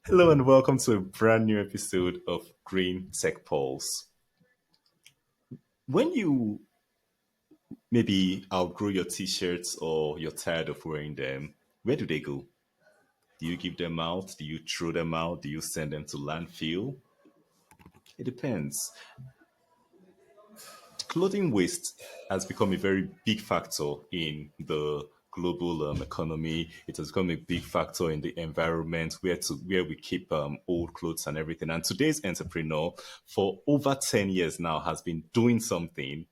Hello and welcome to a brand new episode of Greentech Pulse. When you maybe outgrow your t-shirts or you're tired of wearing them, where do they go? Do you give them out? Do you throw them out? Do you send them to landfill? It depends. Clothing waste has become a very big factor in the global economy. It has become a big factor in the environment where we keep old clothes and everything. And today's entrepreneur, for over 10 years now, has been doing something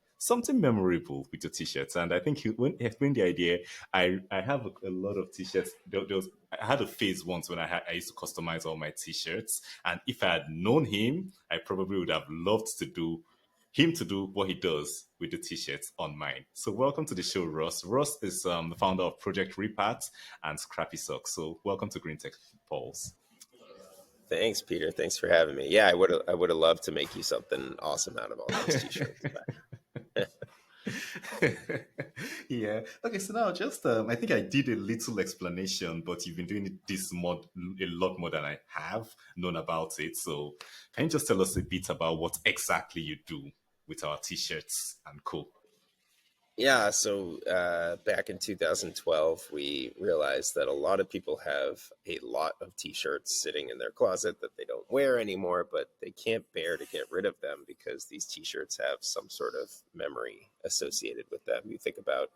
memorable with the t-shirts. And I think when he explained the idea, I have a lot of t-shirts. I had a phase once when I used to customize all my t-shirts, and if I had known him, I probably would have loved to do what he does with the t-shirts on mine. So welcome to the show, Ross. Ross is the founder of Project Repat and Scrappy Socks. So welcome to Greentech Pulse. Thanks, Peter. Thanks for having me. Yeah, I would have loved to make you something awesome out of all those t-shirts. Yeah. Okay. So now, just I think I did a little explanation, but you've been doing this a lot more than I have known about it. So can you just tell us a bit about what exactly you do with our t-shirts and co? Yeah, so back in 2012, we realized that a lot of people have a lot of t-shirts sitting in their closet that they don't wear anymore, but they can't bear to get rid of them because these t-shirts have some sort of memory associated with them. You think about,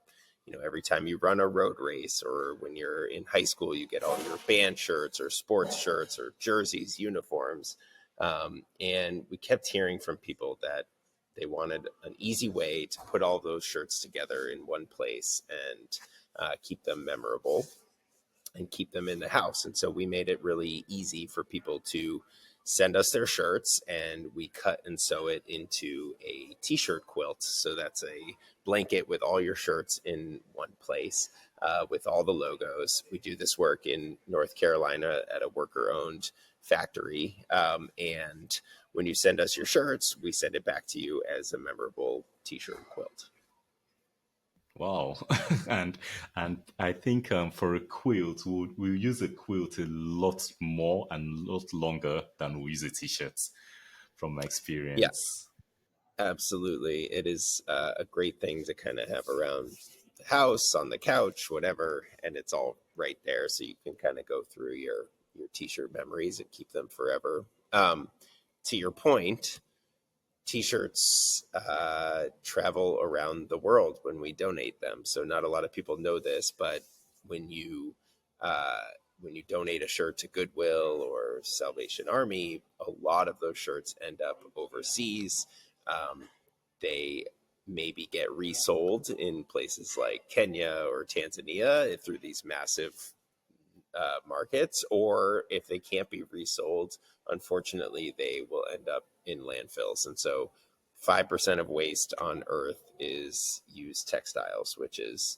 every time you run a road race or when you're in high school, you get all your band shirts or sports shirts or jerseys, uniforms. And we kept hearing from people that they wanted an easy way to put all those shirts together in one place and keep them memorable and keep them in the house. And so we made it really easy for people to send us their shirts, and we cut and sew it into a t-shirt quilt. So that's a blanket with all your shirts in one place with all the logos. We do this work in North Carolina at a worker-owned factory. And when you send us your shirts, we send it back to you as a memorable t-shirt quilt. Wow. and I think for a quilt, we'll use a quilt a lot more and a lot longer than we use a t-shirt from my Yeah, experience. absolutely. It is a great thing to kind of have around the house, on the couch, whatever, and it's all right there, so you can kind of go through your t-shirt memories and keep them forever. To your point, t-shirts travel around the world when we donate them. So not a lot of people know this, but when you uh, when you donate a shirt to Goodwill or Salvation Army, a lot of those shirts end up overseas. They maybe get resold in places like Kenya or Tanzania through these massive markets, or if they can't be resold, unfortunately, they will end up in landfills. And so 5% of waste on Earth is used textiles, which is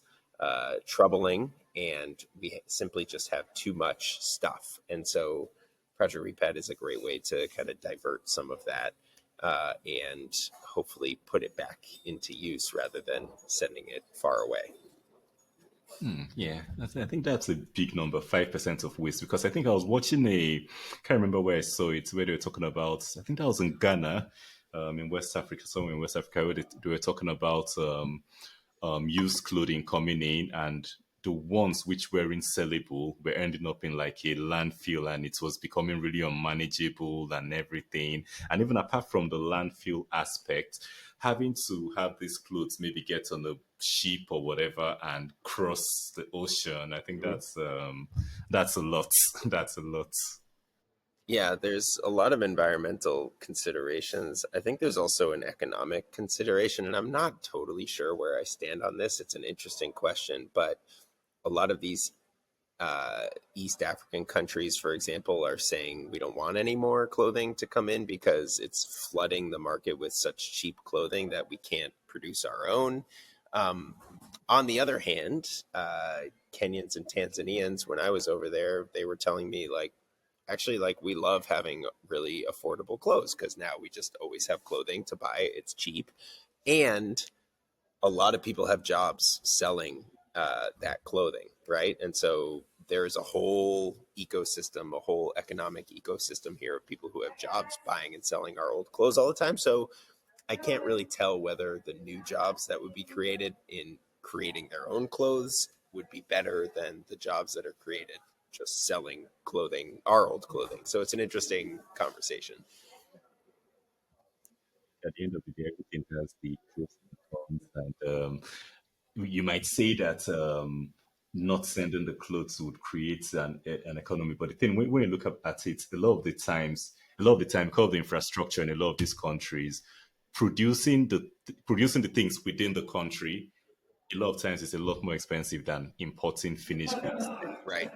troubling. And we simply just have too much stuff. And so Project Repet is a great way to kind of divert some of that and hopefully put it back into use rather than sending it far away. Yeah, I think that's a big number, 5% of waste. Because I think I was watching can't remember where I saw it, where they were talking about, I think that was in Ghana, in West Africa, somewhere in West Africa, where they were talking about used clothing coming in, and the ones which were insellable were ending up in like a landfill, and it was becoming really unmanageable and everything. And even apart from the landfill aspect, having to have these clothes maybe get on a ship or whatever and cross the ocean, I think Mhm. that's a lot. That's a lot. Yeah, there's a lot of environmental considerations. I think there's also an economic consideration, and I'm not totally sure where I stand on this. It's an interesting question, but a lot of these East African countries, for example, are saying we don't want any more clothing to come in because it's flooding the market with such cheap clothing that we can't produce our own. Um, on the other hand, Kenyans and Tanzanians, when I was over there, they were telling me like, actually, like we love having really affordable clothes because now we just always have clothing to buy. It's cheap, and a lot of people have jobs selling that clothing, right? And so there's a whole ecosystem, a whole economic ecosystem here of people who have jobs buying and selling our old clothes all the time. So I can't really tell whether the new jobs that would be created in creating their own clothes would be better than the jobs that are created just selling clothing, our old clothing. So it's an interesting conversation. At the end of the day, everything has the pros and cons, and you might say that not sending the clothes would create an economy. But the thing, when you look at it, a lot of the time, because of the infrastructure in a lot of these countries, producing the producing the things within the country, a lot of times it's a lot more expensive than importing finished goods. Right.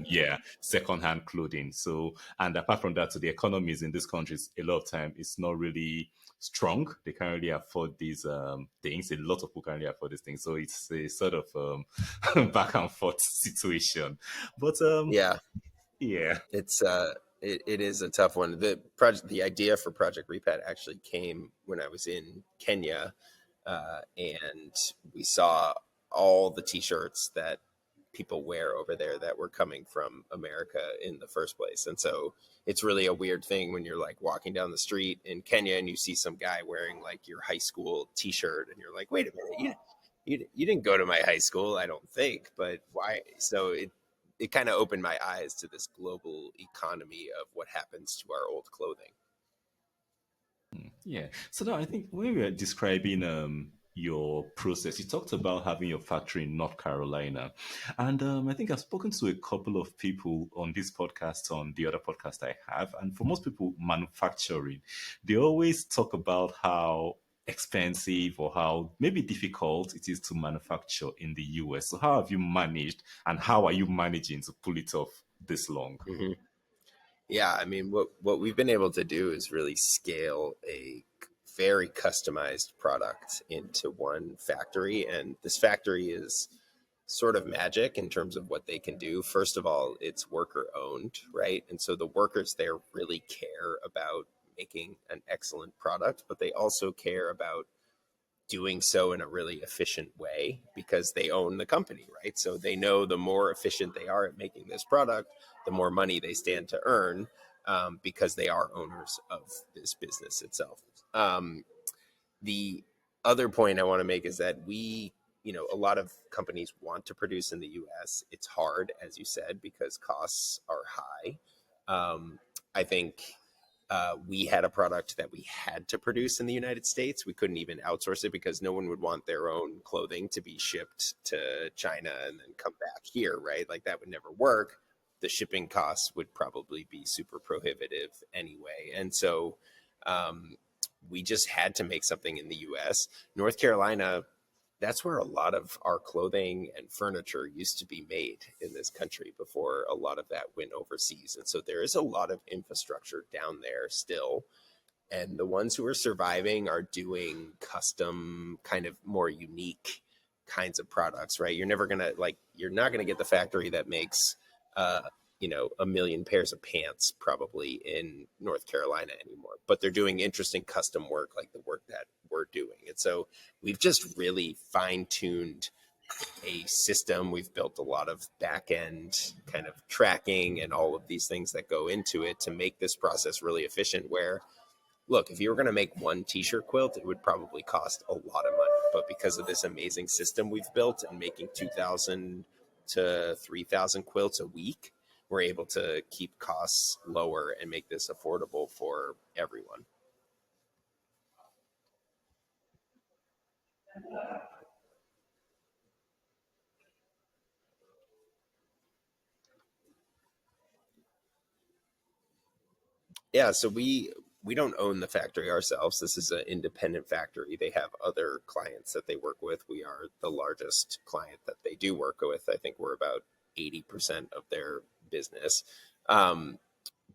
Yeah, secondhand clothing. So, and apart from that, so the economies in these countries, a lot of time, it's not really strong. They can't really afford these things. A lot of people can't really afford these things. So it's a sort of back and forth situation. But Yeah. yeah. It's it is a tough one. The idea for Project Repat actually came when I was in Kenya, and we saw all the T-shirts that people wear over there that were coming from America in the first place. And so it's really a weird thing when you're like walking down the street in Kenya and you see some guy wearing like your high school T-shirt, and you're like, wait a minute, you didn't go to my high school, I don't think, but why? So it kind of opened my eyes to this global economy of what happens to our old clothing. Yeah. So now I think when we were describing your process, you talked about having your factory in North Carolina. And I think I've spoken to a couple of people on this podcast, on the other podcast I have. And for most people, manufacturing, they always talk about how expensive or how maybe difficult it is to manufacture in the US. So how have you managed and how are you managing to pull it off this long? Mm-hmm. Yeah, I mean, what we've been able to do is really scale a very customized product into one factory, and this factory is sort of magic in terms of what they can do. First of all, it's worker owned, right? And so the workers there really care about making an excellent product, but they also care about doing so in a really efficient way because they own the company, right? So they know the more efficient they are at making this product, the more money they stand to earn, because they are owners of this business itself. The other point I want to make is that a lot of companies want to produce in the US. It's hard, as you said, because costs are high. I think we had a product that we had to produce in the United States. We couldn't even outsource it because no one would want their own clothing to be shipped to China and then come back here, right? Like that would never work. The shipping costs would probably be super prohibitive anyway. And so um, we just had to make something in the US. North Carolina, that's where a lot of our clothing and furniture used to be made in this country before a lot of that went overseas. And so there is a lot of infrastructure down there still. And the ones who are surviving are doing custom, kind of more unique kinds of products, right? You're never going to, like, you're not going to get the factory that makes, uh, a million pairs of pants probably in North Carolina anymore, but they're doing interesting custom work like the work that we're doing. And so we've just really fine tuned a system. We've built a lot of back end kind of tracking and all of these things that go into it to make this process really efficient. Where, look, if you were going to make one t-shirt quilt, it would probably cost a lot of money. But because of this amazing system we've built and making 2,000 to 3,000 quilts a week, we're able to keep costs lower and make this affordable for everyone. Yeah, so we don't own the factory ourselves. This is an independent factory. They have other clients that they work with. We are the largest client that they do work with. I think we're about 80% of their business. Um,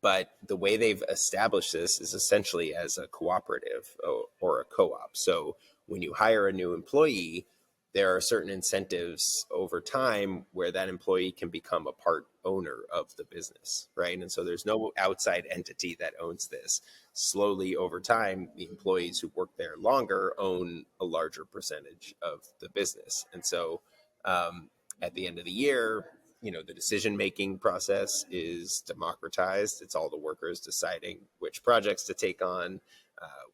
but the way they've established this is essentially as a cooperative or a co-op. So when you hire a new employee, there are certain incentives over time where that employee can become a part owner of the business, right? And so there's no outside entity that owns this. Slowly over time, the employees who work there longer own a larger percentage of the business. And so at the end of the year, the decision making process is democratized. It's all the workers deciding which projects to take on, uh,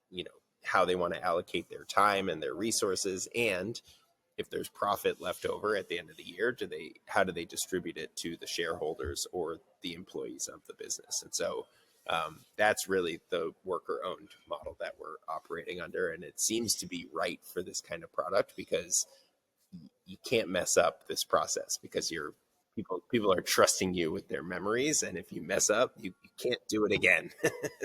you know, how they want to allocate their time and their resources, and if there's profit left over at the end of the year, how do they distribute it to the shareholders or the employees of the business? And so that's really the worker owned model that we're operating under, and it seems to be right for this kind of product because you can't mess up this process because people are trusting you with their memories, and if you mess up, you can't do it again.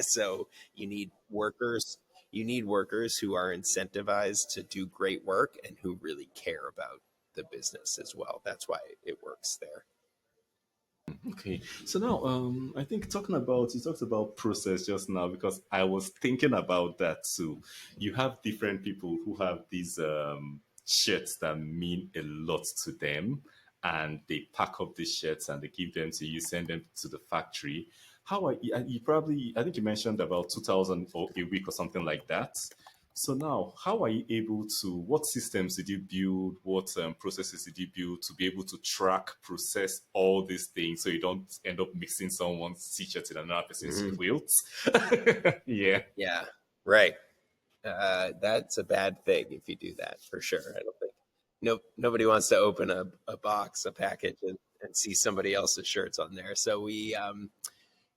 So you need workers you need workers who are incentivized to do great work and who really care about the business as well. That's why it works there. Okay, so now I think you talked about process just now because I was thinking about that too. You have different people who have these shirts that mean a lot to them, and they pack up these shirts and they give them to you, send them to the factory. How are you probably? I think you mentioned about 2,000 for a week or something like that. So now, how are you able to? What systems did you build? What processes did you build to be able to track, process all these things, so you don't end up mixing someone's t-shirt in another person's Mm-hmm. quilt? Yeah. Yeah, right. That's a bad thing if you do that for sure. I don't think nobody wants to open a box, a package, and see somebody else's shirts on there. So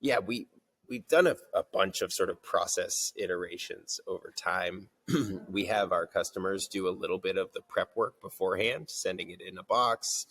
yeah, we've done a bunch of sort of process iterations over time. We have our customers do a little bit of the prep work beforehand, sending it in a box.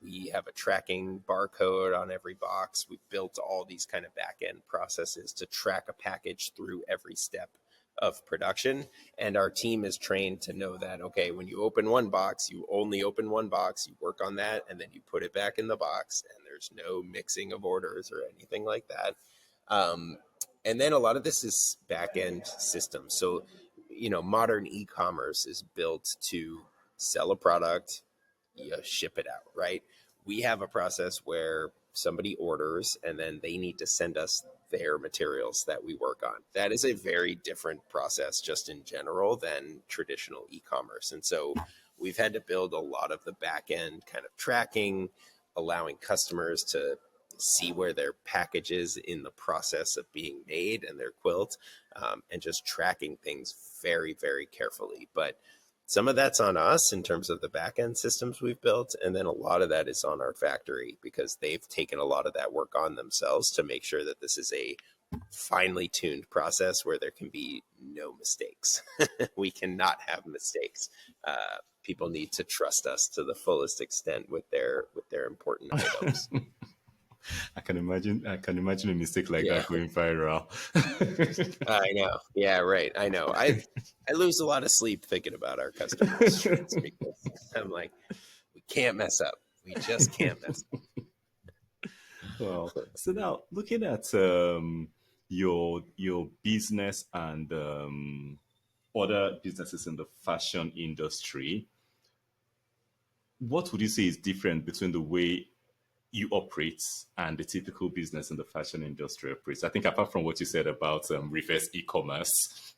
We have a tracking barcode on every box. We've built all these kind of back end processes to track a package through every step of production. And our team is trained to know that, okay, when you open one box, you only open one box, you work on that, and then you put it back in the box, and there's no mixing of orders or anything like that. Um, and then a lot of this is back end systems. So, modern e commerce is built to sell a product, you ship it out, right? We have a process where somebody orders and then they need to send us their materials that we work on. That is a very different process just in general than traditional e-commerce. And so we've had to build a lot of the back end kind of tracking, allowing customers to see where their package is in the process of being made and their quilt, and just tracking things very, very carefully. But some of that's on us in terms of the back end systems we've built. And then a lot of that is on our factory because they've taken a lot of that work on themselves to make sure that this is a finely tuned process where there can be no mistakes. We cannot have mistakes. People need to trust us to the fullest extent with their important items. I can imagine a mistake like Yeah, that going viral. I know. Yeah, right. I know. I lose a lot of sleep thinking about our customers' shirts because I'm like, we can't mess up. We just can't mess Well, up. so now looking at your business and other businesses in the fashion industry, what would you say is different between the way you operate and the typical business in the fashion industry operates? I think apart from what you said about reverse e-commerce.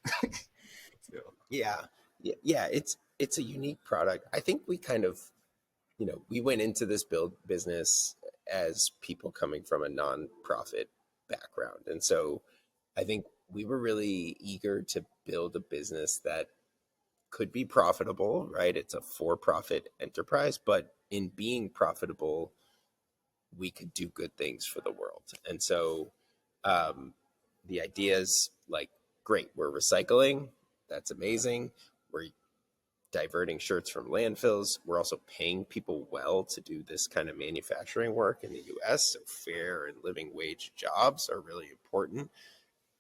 Yeah. Yeah. Yeah. It's a unique product. I think we kind of, we went into this build business as people coming from a nonprofit background. And so I think we were really eager to build a business that could be profitable, right? It's a for profit enterprise, but in being profitable, we could do good things for the world. And so um, the idea is like, great, we're recycling. That's amazing. We're diverting shirts from landfills. We're also paying people well to do this kind of manufacturing work in the US. So fair and living wage jobs are really important.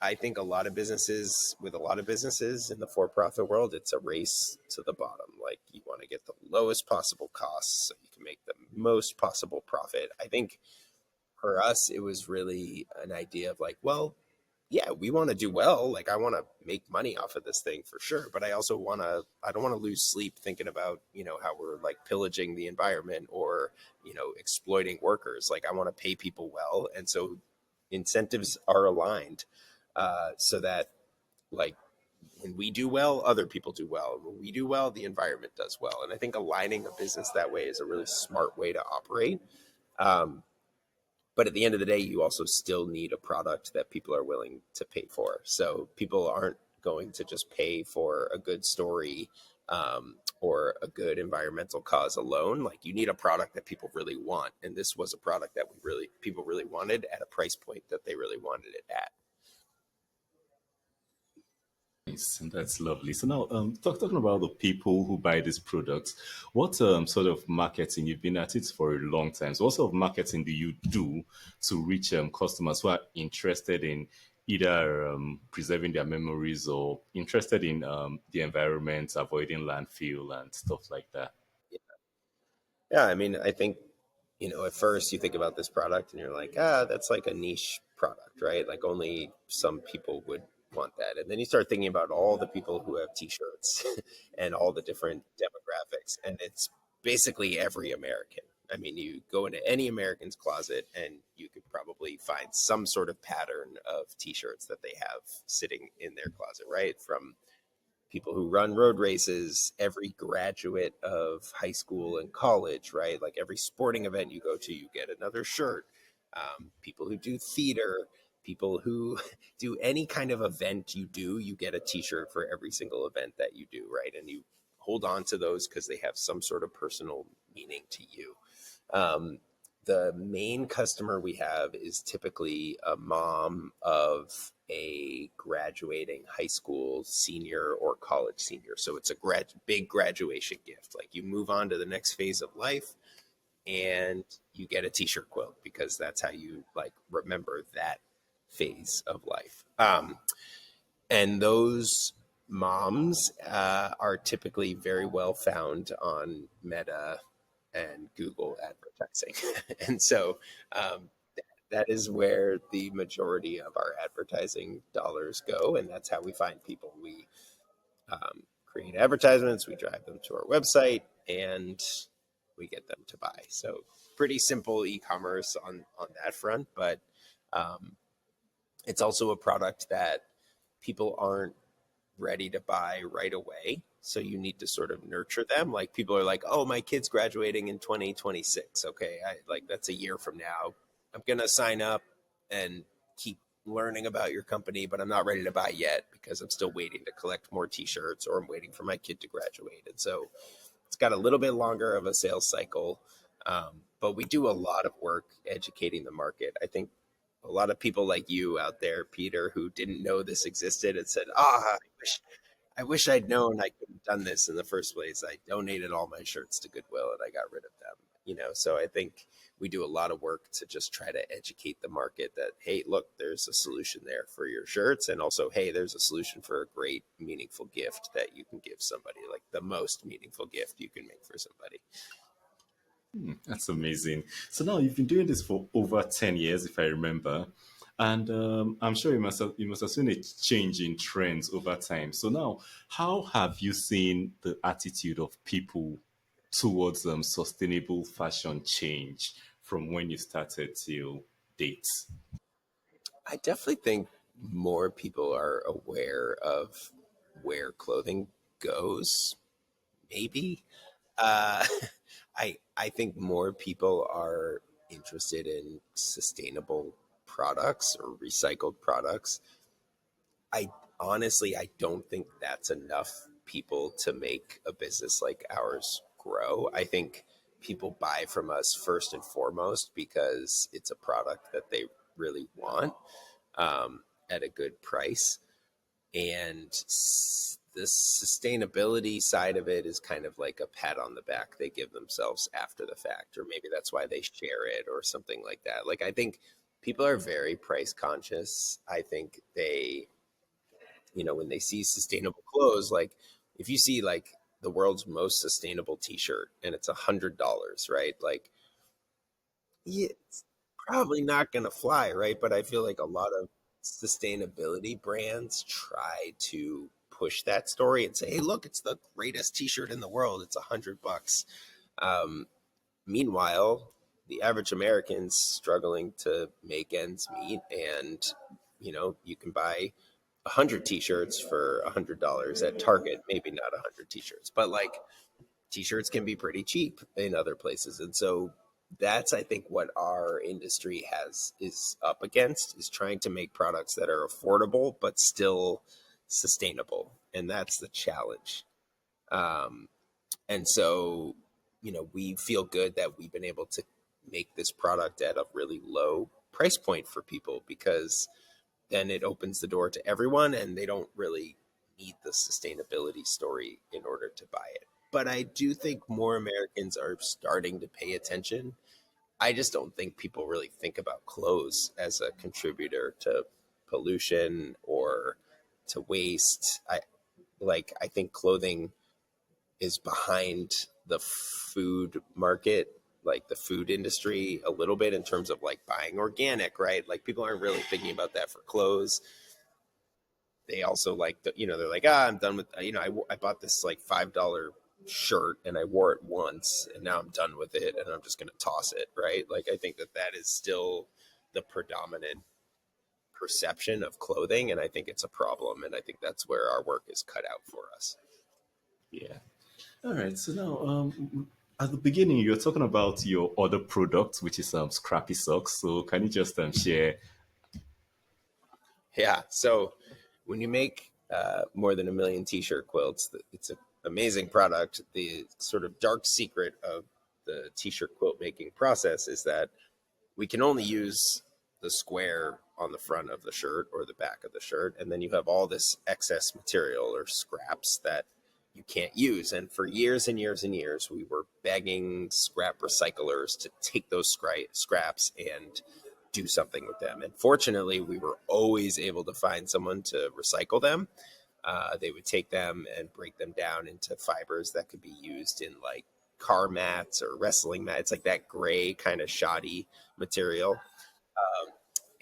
I think with a lot of businesses in the for profit world, it's a race to the bottom. Like you want to get the lowest possible costs so you can make the most possible profit. I think for us, it was really an idea of like, well, yeah, we want to do well. Like I want to make money off of this thing for sure. But I don't want to lose sleep thinking about, how we're like pillaging the environment or, exploiting workers. Like I want to pay people well. And so incentives are aligned so that like when we do well, other people do well. When we do well, the environment does well. And I think aligning a business that way is a really smart way to operate. Um, but at the end of the day, you also still need a product that people are willing to pay for. So people aren't going to just pay for a good story, or a good environmental cause alone. Like, you need a product that people really want, and this was a product that people really wanted at a price point that they really wanted it at. Nice, and that's lovely. So now, talking about the people who buy these products, what sort of marketing, you've been at it for a long time? So what sort of marketing do you do to reach customers who are interested in either preserving their memories or interested in the environment, avoiding landfill and stuff like that? Yeah, I mean, I think, at first you think about this product and you're like, that's like a niche product, right? Like, only some people would want that. And then you start thinking about all the people who have t-shirts and all the different demographics. And it's basically every American. I mean, you go into any American's closet and you could probably find some sort of pattern of t-shirts that they have sitting in their closet, right? From people who run road races, every graduate of high school and college, right? Like, every sporting event you go to, you get another shirt. People who do theater, people who do any kind of event you do, you get a t-shirt for every single event that you do, right? And you hold on to those because they have some sort of personal meaning to you. Um, the main customer we have is typically a mom of a graduating high school senior or college senior. So it's a big graduation gift. Like, you move on to the next phase of life and you get a t-shirt quilt because that's how you like remember that phase of life. And those moms are typically very well found on Meta and Google advertising. And so, um, that is where the majority of our advertising dollars go. And that's how we find people. We create advertisements, we drive them to our website, and we get them to buy. So, pretty simple e-commerce on that front, but um, it's also a product that people aren't ready to buy right away. So you need to sort of nurture them. Like, people are like, "Oh, my kid's graduating in 2026. Okay, I like that's a year from now. I'm gonna sign up and keep learning about your company, but I'm not ready to buy yet because I'm still waiting to collect more T-shirts or I'm waiting for my kid to graduate." And so it's got a little bit longer of a sales cycle, but we do a lot of work educating the market. I think a lot of people like you out there, Peter, who didn't know this existed and said, I wish I'd known I could have done this in the first place. I donated all my shirts to Goodwill and I got rid of them. So I think we do a lot of work to just try to educate the market that, hey, look, there's a solution there for your shirts. And also, hey, there's a solution for a great, meaningful gift that you can give somebody, like the most meaningful gift you can make for somebody. That's amazing. So now you've been doing this for over 10 years, if I remember. And I'm sure you must have seen a change in trends over time. So now, how have you seen the attitude of people towards sustainable fashion change from when you started till date? I definitely think more people are aware of where clothing goes, maybe. Uh, I think more people are interested in sustainable products or recycled products. I honestly, I don't think that's enough people to make a business like ours grow. I think people buy from us first and foremost because it's a product that they really want, at a good price. And the sustainability side of it is kind of like a pat on the back they give themselves after the fact, or maybe that's why they share it or something like that. Like, I think people are very price conscious. I think they, when they see sustainable clothes, like, if you see like the world's most sustainable t-shirt and it's $100, right? Like, yeah, it's probably not going to fly, right? But I feel like a lot of sustainability brands try to push that story and say, "Hey, look, it's the greatest T-shirt in the world. It's $100." Um, Meanwhile, the average American's struggling to make ends meet, and you can buy 100 t-shirts for $100 at Target, maybe not 100 t-shirts, but like t-shirts can be pretty cheap in other places. And so that's, I think, what our industry has is up against, is trying to make products that are affordable but still sustainable. And that's the challenge. Um, and so, we feel good that we've been able to make this product at a really low price point for people, because then it opens the door to everyone and they don't really need the sustainability story in order to buy it. But I do think more Americans are starting to pay attention. I just don't think people really think about clothes as a contributor to pollution or to waste. I think clothing is behind the food market, like the food industry, a little bit in terms of like buying organic, right? Like people aren't really thinking about that for clothes. They also like they're like, I'm done with, I bought this like $5 shirt and I wore it once and now I'm done with it and I'm just going to toss it, right? Like I think that that is still the predominant perception of clothing, and I think it's a problem, and I think that's where our work is cut out for us. Yeah. All right. So now, at the beginning, you were talking about your other product, which is Scrappy Socks. So can you just share? Yeah. So when you make more than a million t-shirt quilts, it's an amazing product. The sort of dark secret of the t-shirt quilt making process is that we can only use the square on the front of the shirt or the back of the shirt, and then you have all this excess material or scraps that you can't use. And for years and years and years, we were begging scrap recyclers to take those scraps and do something with them. And fortunately, we were always able to find someone to recycle them. They would take them and break them down into fibers that could be used in like car mats or wrestling mats, like that gray kind of shoddy material.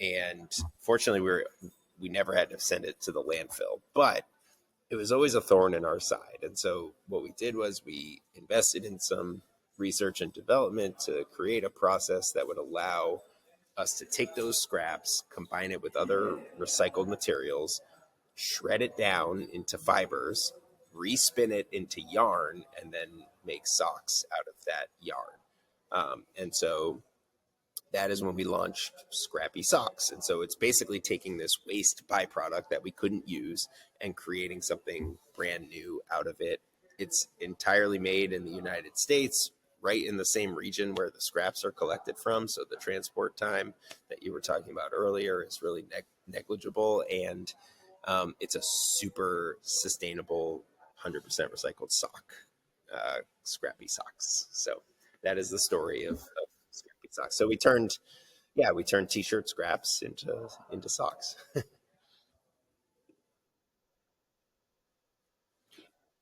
And fortunately, we never had to send it to the landfill, but it was always a thorn in our side. And so what we did was we invested in some research and development to create a process that would allow us to take those scraps, combine it with other recycled materials, shred it down into fibers, respin it into yarn, and then make socks out of that yarn. And so that is when we launched Scrappy Socks. And so it's basically taking this waste byproduct that we couldn't use and creating something brand new out of it. It's entirely made in the United States, right in the same region where the scraps are collected from. So the transport time that you were talking about earlier is really negligible. And it's a super sustainable, 100% recycled sock, Scrappy Socks. So that is the story of Scrappy Socks. So we turned t-shirt scraps into socks.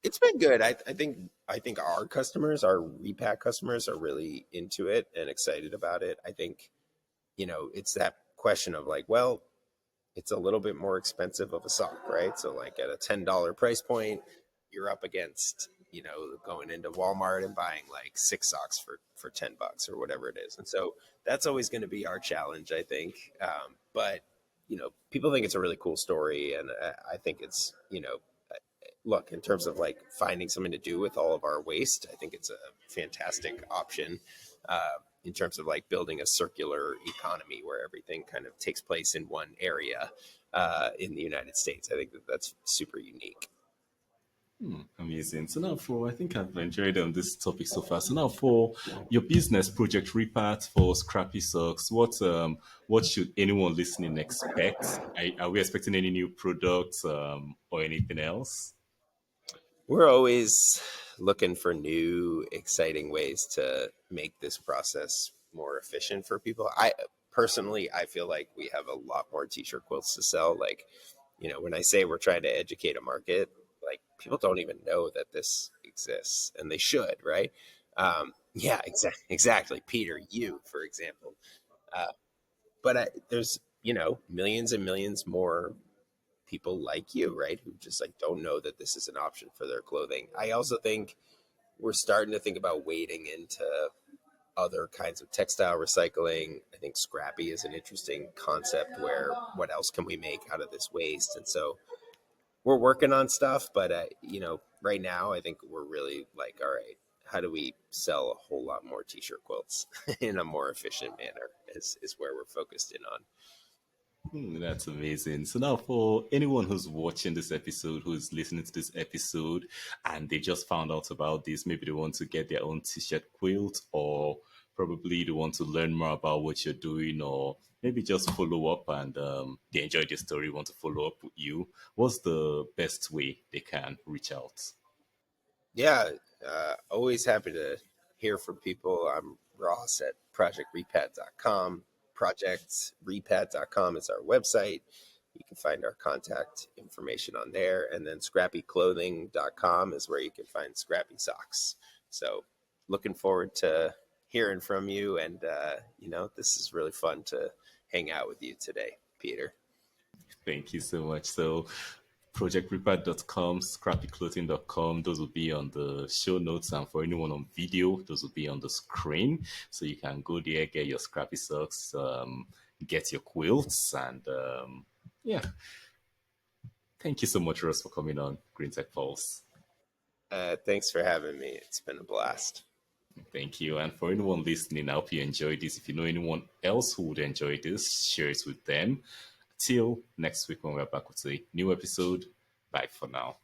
It's been good. I think our customers, our repack customers, are really into it and excited about it. I think it's that question of like, well, it's a little bit more expensive of a sock, right? So like at a $10 price point, you're up against going into Walmart and buying like six socks for $10 or whatever it is. And so that's always going to be our challenge, I think. But people think it's a really cool story, and I think it's look, in terms of like finding something to do with all of our waste, I think it's a fantastic option. In terms of like building a circular economy where everything kind of takes place in one area in the United States. I think that that's super unique. Amazing. So now for, I think I've enjoyed this topic so far. So now for your business, Project Repat for Scrappy Socks, what should anyone listening expect? Are we expecting any new products or anything else? We're always looking for new, exciting ways to make this process more efficient for people. I feel like we have a lot more t-shirt quilts to sell. Like, when I say we're trying to educate a market, like people don't even know that this exists, and they should, right? Yeah, exactly. Peter, you, for example. Uh, but there's, millions and millions more people like you, right? Who just like don't know that this is an option for their clothing. I also think we're starting to think about wading into other kinds of textile recycling. I think Scrappy is an interesting concept where what else can we make out of this waste? And so we're working on stuff, but right now I think we're really like, all right, how do we sell a whole lot more t-shirt quilts in a more efficient manner? Is where we're focused in on. That's amazing. So now, for anyone who's watching this episode, who's listening to this episode, and they just found out about this, maybe they want to get their own t-shirt quilt, or probably they want to learn more about what you're doing, or maybe just follow up and they enjoy the story, want to follow up with you. What's the best way they can reach out? Yeah, always happy to hear from people. I'm Ross at projectrepat.com. Projectrepat.com is our website. You can find our contact information on there. And then scrappyclothing.com is where you can find Scrappy Socks. So looking forward to hearing from you. And, this is really fun to hang out with you today, Peter. Thank you so much. So projectrepat.com, scrappyclothing.com, those will be on the show notes, and for anyone on video, those will be on the screen. So you can go there, get your scrappy socks, get your quilts, and yeah. Thank you so much, Ross, for coming on Greentech Pulse. Thanks for having me. It's been a blast. Thank you. And for anyone listening, I hope you enjoyed this. If you know anyone else who would enjoy this, share it with them. Till next week when we're back with a new episode. Bye for now.